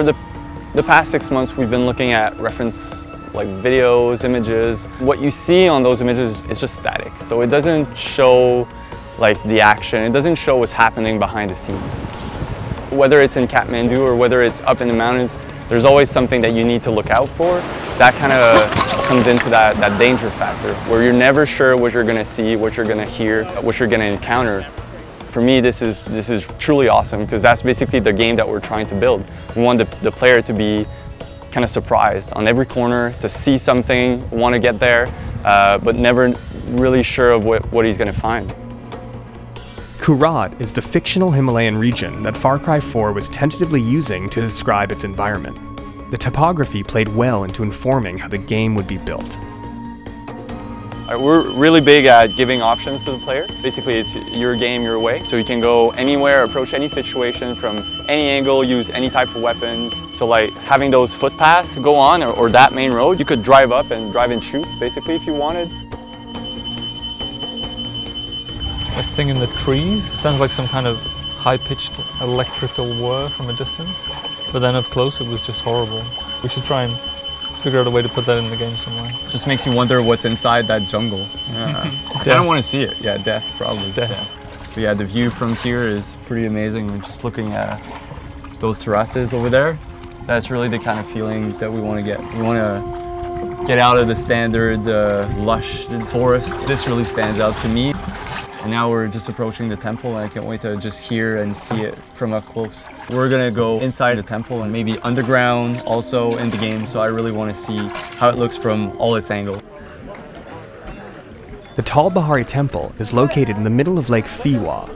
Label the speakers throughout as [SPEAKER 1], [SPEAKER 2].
[SPEAKER 1] for the past 6 months, we've been looking at reference like videos, images. What you see on those images is just static. So it doesn't show like the action. It doesn't show what's happening behind the scenes. Whether it's in Kathmandu or whether it's up in the mountains, there's always something that you need to look out for. That kind of comes into that danger factor, where you're never sure what you're gonna see, what you're gonna hear, what you're gonna encounter. For me, this is truly awesome, because that's basically the game that we're trying to build. We want the player to be kind of surprised on every corner, to see something, want to get there, but never really sure of what he's gonna find.
[SPEAKER 2] Kyrat is the fictional Himalayan region that Far Cry 4 was tentatively using to describe its environment. The topography played well into informing how the game would be built.
[SPEAKER 1] We're really big at giving options to the player. Basically, it's your game, your way. So you can go anywhere, approach any situation from any angle, use any type of weapons. So like having those footpaths go on, or that main road, you could drive up and drive and shoot, basically, if you wanted.
[SPEAKER 3] That thing in the trees sounds like some kind of high-pitched electrical whir from a distance. But then up close, it was just horrible. We should try and figure out a way to put that in the game somewhere.
[SPEAKER 1] Just makes you wonder what's inside that jungle. Yeah. I don't want to see it. Yeah, death, probably.
[SPEAKER 3] Death.
[SPEAKER 1] Yeah. But yeah, the view from here is pretty amazing. We're just looking at those terraces over there. That's really the kind of feeling that we want to get. We want to get out of the standard lush forest. This really stands out to me. And now we're just approaching the temple, and I can't wait to just hear and see it from up close. We're gonna go inside the temple and maybe underground also in the game, so I really want to see how it looks from all its angles.
[SPEAKER 2] The tall Bihari temple is located in the middle of Lake Fiwa.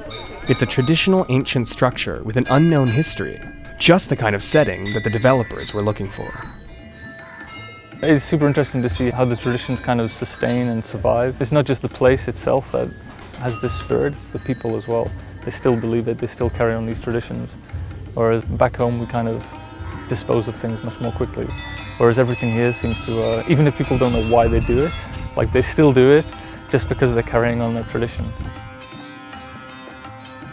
[SPEAKER 2] It's a traditional ancient structure with an unknown history, just the kind of setting that the developers were looking for.
[SPEAKER 3] It's super interesting to see how the traditions kind of sustain and survive. It's not just the place itself that has this spirit, it's the people as well. They still believe it, they still carry on these traditions. Whereas back home we kind of dispose of things much more quickly. Whereas everything here seems to, even if people don't know why they do it, like they still do it just because they're carrying on their tradition.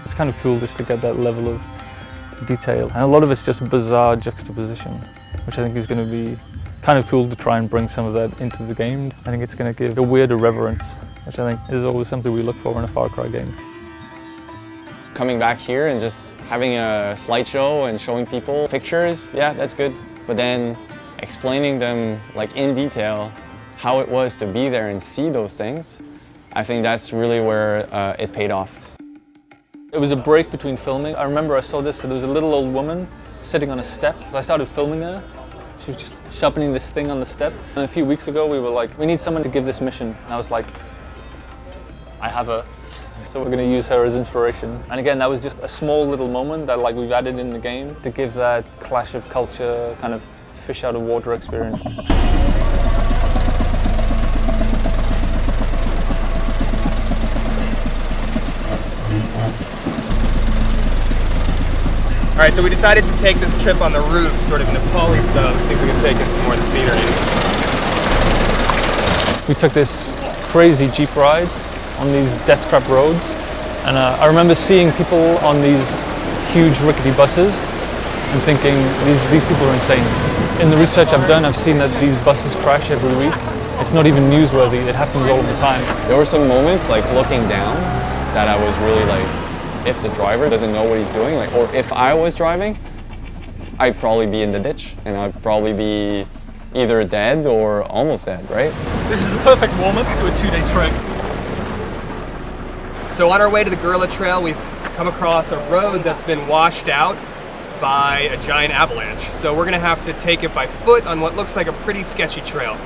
[SPEAKER 3] It's kind of cool just to get that level of detail. And a lot of it's just bizarre juxtaposition, which I think is going to be kind of cool to try and bring some of that into the game. I think it's going to give a weird irreverence, which I think is always something we look for in a Far Cry game.
[SPEAKER 1] Coming back here and just having a slideshow and showing people pictures, yeah, that's good. But then explaining them like in detail how it was to be there and see those things, I think that's really where it paid off.
[SPEAKER 3] It was a break between filming. I remember I saw this, so there was a little old woman sitting on a step. So I started filming her. She was just sharpening this thing on the step. And a few weeks ago we were like, we need someone to give this mission. And I was like, I have her. So we're going to use her as inspiration. And again, that was just a small little moment that like we've added in the game to give that clash of culture, kind of fish out of water experience.
[SPEAKER 2] All right, so we decided to take this trip on the roof, sort of Nepali style, see if we can take in some more of the scenery.
[SPEAKER 3] We took this crazy Jeep ride on these death trap roads, and I remember seeing people on these huge rickety buses and thinking these people are insane. In the research I've done, I've seen that these buses crash every week. It's not even newsworthy, it happens all the time.
[SPEAKER 1] There were some moments like looking down that I was really like, if the driver doesn't know what he's doing, like, or if I was driving, I'd probably be in the ditch and I'd probably be either dead or almost dead, right?
[SPEAKER 2] This is the perfect warm-up to a 2-day trek. So on our way to the Gorilla Trail, we've come across a road that's been washed out by a giant avalanche. So we're gonna have to take it by foot on what looks like a pretty sketchy trail.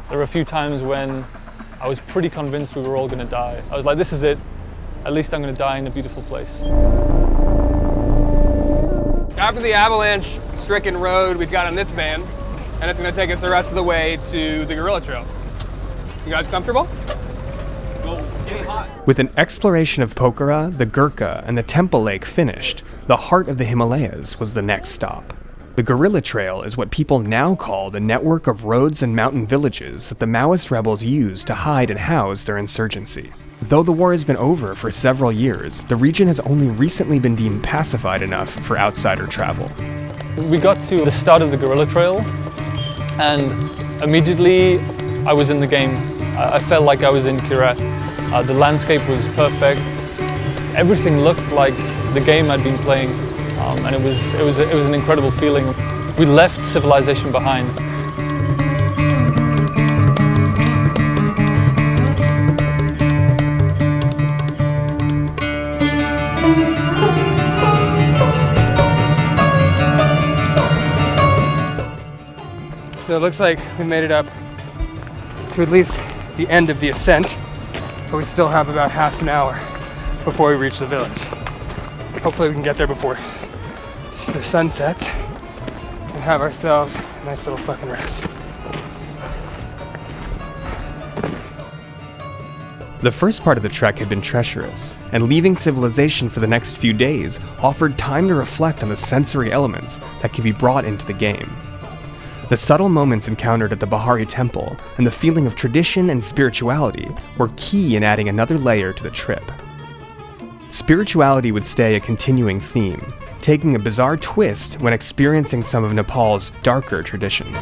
[SPEAKER 3] There were a few times when I was pretty convinced we were all gonna die. I was like, this is it. At least I'm gonna die in a beautiful place.
[SPEAKER 2] After the avalanche-stricken road, we've got on this van, and it's gonna take us the rest of the way to the Gorilla Trail. You guys comfortable? Getting hot. With an exploration of Pokhara, the Gurkha, and the Temple Lake finished, the heart of the Himalayas was the next stop.
[SPEAKER 4] The guerrilla trail is what people now call the network of roads and mountain villages that the Maoist rebels use to hide and house their insurgency. Though the war has been over for several years, the region has only recently been deemed pacified enough for outsider travel.
[SPEAKER 3] We got to the start of the guerrilla trail, and immediately I was in the game. I felt like I was in Kyrat. The landscape was perfect. Everything looked like the game I'd been playing. And it was an incredible feeling. We left civilization behind.
[SPEAKER 2] So it looks like we made it up to at least the end of the ascent, but we still have about half an hour before we reach the village. Hopefully we can get there before the sun sets and have ourselves a nice little fucking rest.
[SPEAKER 4] The first part of the trek had been treacherous, and leaving civilization for the next few days offered time to reflect on the sensory elements that could be brought into the game. The subtle moments encountered at the Bihari temple and the feeling of tradition and spirituality were key in adding another layer to the trip. Spirituality would stay a continuing theme, taking a bizarre twist when experiencing some of Nepal's darker traditions.